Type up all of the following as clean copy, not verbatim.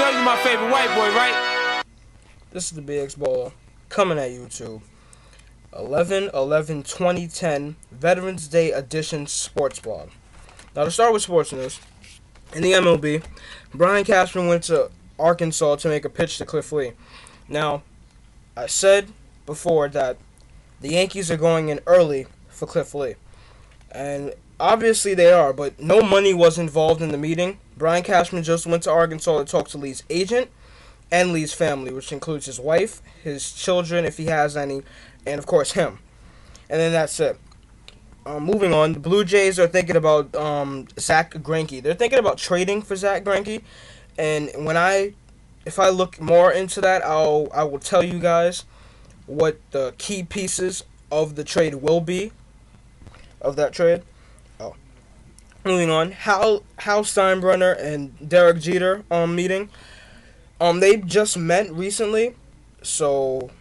know you my favorite white boy, right? This is the BX Baller coming at YouTube. 11/11/2010 Veterans Day Edition Sports Blog. Now to start with sports news, in the MLB, Brian Cashman went to Arkansas to make a pitch to Cliff Lee. Now, I said before that the Yankees are going in early for Cliff Lee. And obviously they are, but no money was involved in the meeting. Brian Cashman just went to Arkansas to talk to Lee's agent and Lee's family, which includes his wife, his children, if he has any, and of course him. And then that's it. Moving on, the Blue Jays are thinking about Zach Greinke. They're thinking about trading for Zach Greinke, and if I look more into that, I will tell you guys what the key pieces of the trade will be. Of that trade. Moving on, Hal Steinbrenner and Derek Jeter meeting. They just met recently, so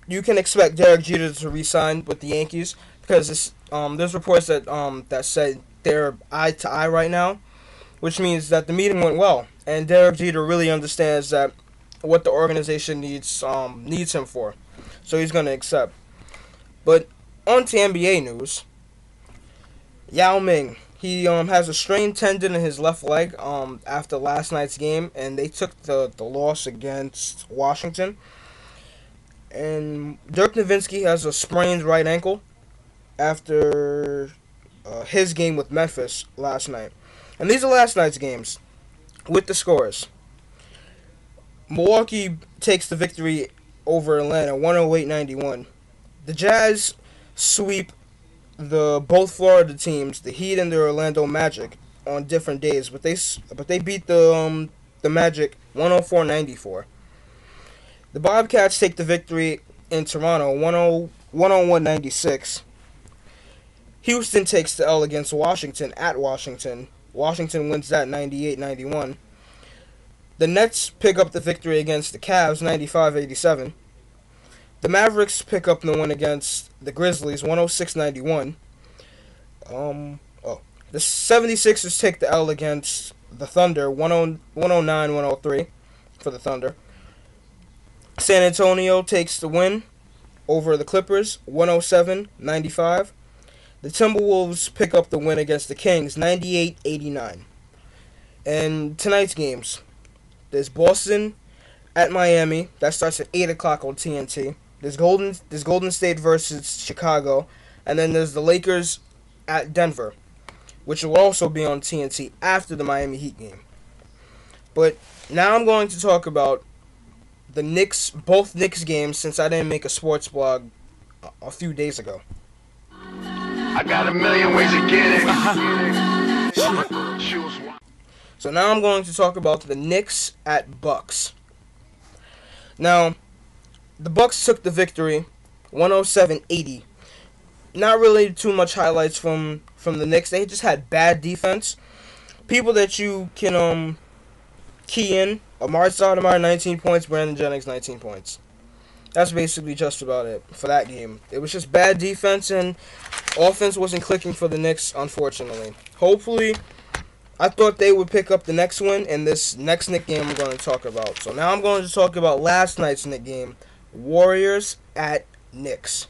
you can expect Derek Jeter to re-sign with the Yankees because there's reports that that said they're eye to eye right now, which means that the meeting went well, and Derek Jeter really understands that what the organization needs him for, so he's gonna accept. But on to NBA news. Yao Ming, he has a strained tendon in his left leg after last night's game, and they took the loss against Washington. And Dirk Nowitzki has a sprained right ankle after his game with Memphis last night. And these are last night's games with the scores. Milwaukee takes the victory over Atlanta, 108-91. The Jazz sweep both Florida teams, the Heat and the Orlando Magic, on different days, but they beat the Magic 104-94. The Bobcats take the victory in Toronto 101-96. Houston takes the L against Washington at Washington. Washington wins that 98-91. The Nets pick up the victory against the Cavs 95-87. The Mavericks pick up the win against the Grizzlies, 106-91. The 76ers take the L against the Thunder, 109-103 for the Thunder. San Antonio takes the win over the Clippers, 107-95. The Timberwolves pick up the win against the Kings, 98-89. And tonight's games, there's Boston at Miami. That starts at 8 o'clock on TNT. There's Golden State versus Chicago, and then there's the Lakers at Denver, which will also be on TNT after the Miami Heat game. But now I'm going to talk about the both Knicks games, since I didn't make a sports blog a few days ago. I got a million ways to get it. So now I'm going to talk about the Knicks at Bucks. Now, the Bucks took the victory, 107-80. Not really too much highlights from the Knicks. They just had bad defense. People that you can key in: Amari Stoudemire 19 points, Brandon Jennings 19 points. That's basically just about it for that game. It was just bad defense, and offense wasn't clicking for the Knicks, unfortunately. Hopefully, I thought they would pick up the next win in this next Knicks game I'm going to talk about. So now I'm going to talk about last night's Knicks game. Warriors at Knicks.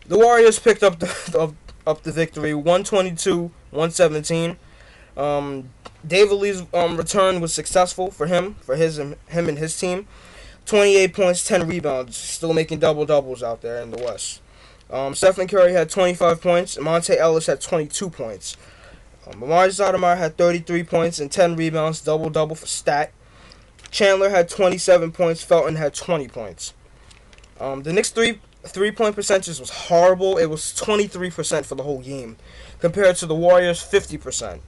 The Warriors picked up the victory, 122-117. David Lee's return was successful for him and his team. 28 points, 10 rebounds, still making double-doubles out there in the West. Stephen Curry had 25 points, and Monte Ellis had 22 points. Amari Stoudemire had 33 points and 10 rebounds, double-double for Stat. Chandler had 27 points, Felton had 20 points. The Knicks' three-point percentage was horrible. It was 23% for the whole game, compared to the Warriors' 50%.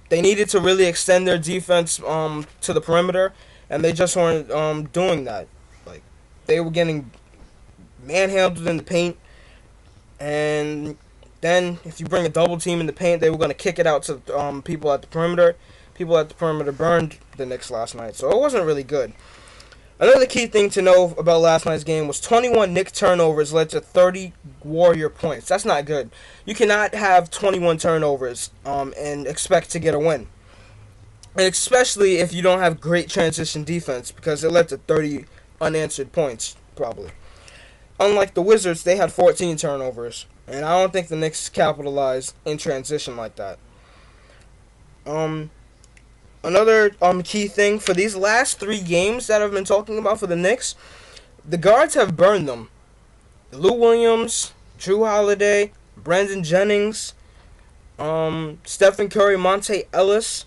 They needed to really extend their defense to the perimeter, and they just weren't doing that. Like, they were getting manhandled in the paint, and then if you bring a double team in the paint, they were going to kick it out to people at the perimeter. People at the perimeter burned the Knicks last night, so it wasn't really good. Another key thing to know about last night's game was 21 Knick turnovers led to 30 Warrior points. That's not good. You cannot have 21 turnovers and expect to get a win. And especially if you don't have great transition defense, because it led to 30 unanswered points, probably. Unlike the Wizards, they had 14 turnovers. And I don't think the Knicks capitalized in transition like that. Another key thing for these last 3 games that I've been talking about for the Knicks, the guards have burned them. Lou Williams, Drew Holiday, Brandon Jennings, Stephen Curry, Monte Ellis.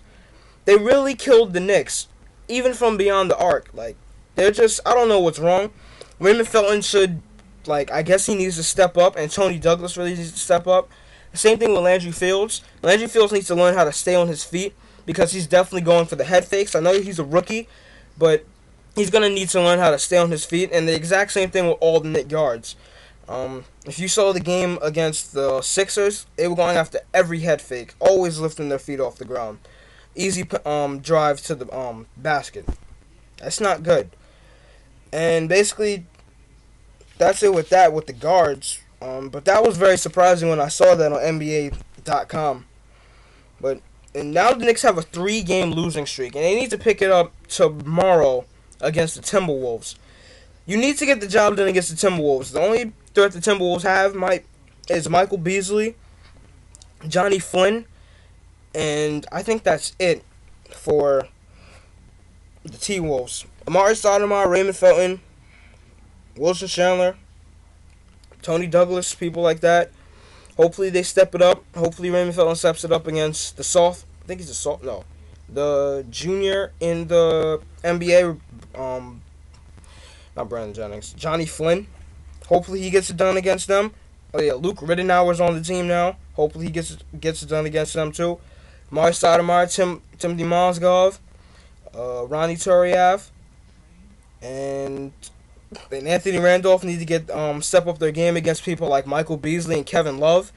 They really killed the Knicks, even from beyond the arc. Like, they're just, I don't know what's wrong. Raymond Felton should, I guess he needs to step up, and Tony Douglas really needs to step up. The same thing with Landry Fields. Landry Fields needs to learn how to stay on his feet, because he's definitely going for the head fakes. I know he's a rookie, but he's going to need to learn how to stay on his feet. And the exact same thing with all the Knicks guards. If you saw the game against the Sixers, they were going after every head fake, always lifting their feet off the ground. Easy drive to the basket. That's not good. And basically, that's it with the guards. But that was very surprising when I saw that on NBA.com. And now the Knicks have a 3-game losing streak, and they need to pick it up tomorrow against the Timberwolves. You need to get the job done against the Timberwolves. The only threat the Timberwolves have is Michael Beasley, Johnny Flynn, and I think that's it for the T-Wolves. Amari Stoudemire, Raymond Felton, Wilson Chandler, Tony Douglas, people like that. Hopefully they step it up. Hopefully Raymond Felton steps it up against the junior in the NBA, not Brandon Jennings, Johnny Flynn. Hopefully he gets it done against them. Oh yeah, Luke Riddenauer's on the team now. Hopefully he gets it done against them too. Amari Stoudemire, Timothy Mozgov, Ronnie Turiaf, and Anthony Randolph need to get step up their game against people like Michael Beasley and Kevin Love.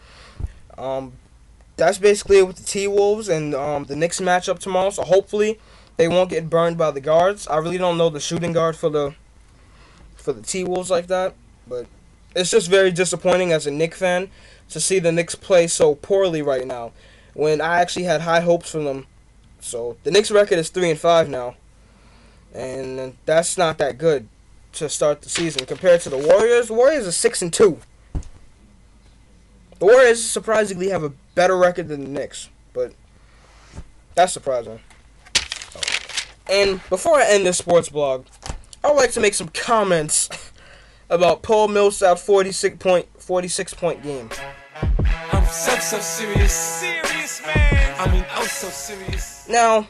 That's basically it with the T-Wolves and the Knicks matchup tomorrow. So hopefully they won't get burned by the guards. I really don't know the shooting guard for the T-Wolves like that, but it's just very disappointing as a Knicks fan to see the Knicks play so poorly right now when I actually had high hopes for them. So the Knicks record is 3-5 now, and that's not that good to start the season compared to the Warriors. The Warriors are 6-2. The Warriors surprisingly have a better record than the Knicks, but that's surprising. And before I end this sports blog, I would like to make some comments about Paul Millsap's 46 point game. I'm so serious, man. I mean, oh so serious. Now,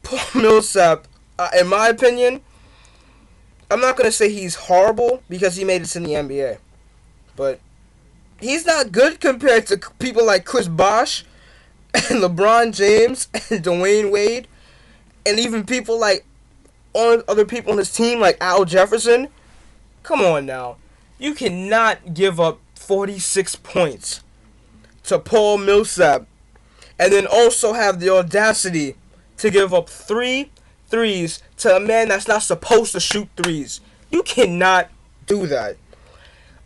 Paul Millsap, in my opinion, I'm not going to say he's horrible because he made it to the NBA. But he's not good compared to people like Chris Bosh and LeBron James and Dwayne Wade. And even people like other people on his team like Al Jefferson. Come on now. You cannot give up 46 points to Paul Millsap and then also have the audacity to give up 3 threes to a man that's not supposed to shoot threes. You cannot do that.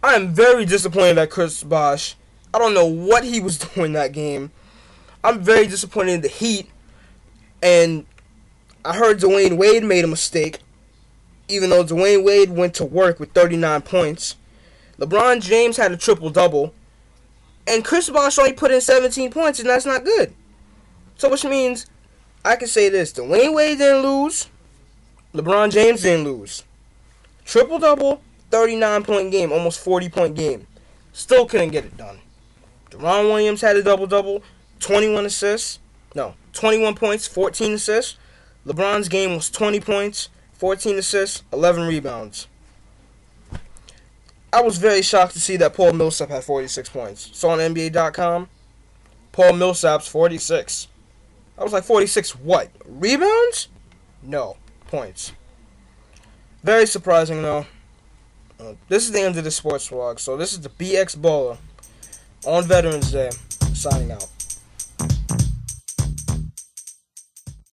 I am very disappointed at Chris Bosh. I don't know what he was doing that game. I'm very disappointed in the Heat. And I heard Dwayne Wade made a mistake, even though Dwayne Wade went to work with 39 points. LeBron James had a triple-double. And Chris Bosh only put in 17 points, and that's not good. So which means I can say this: Dwayne Wade didn't lose, LeBron James didn't lose. Triple-double, 39-point game, almost 40-point game. Still couldn't get it done. Deron Williams had a double-double, 21 points, 14 assists. LeBron's game was 20 points, 14 assists, 11 rebounds. I was very shocked to see that Paul Millsap had 46 points. So on NBA.com, Paul Millsap's 46. I was like, 46 what? Rebounds? No. Points. Very surprising, though. This is the end of the sports vlog. So this is the BX Baller on Veterans Day. Signing out.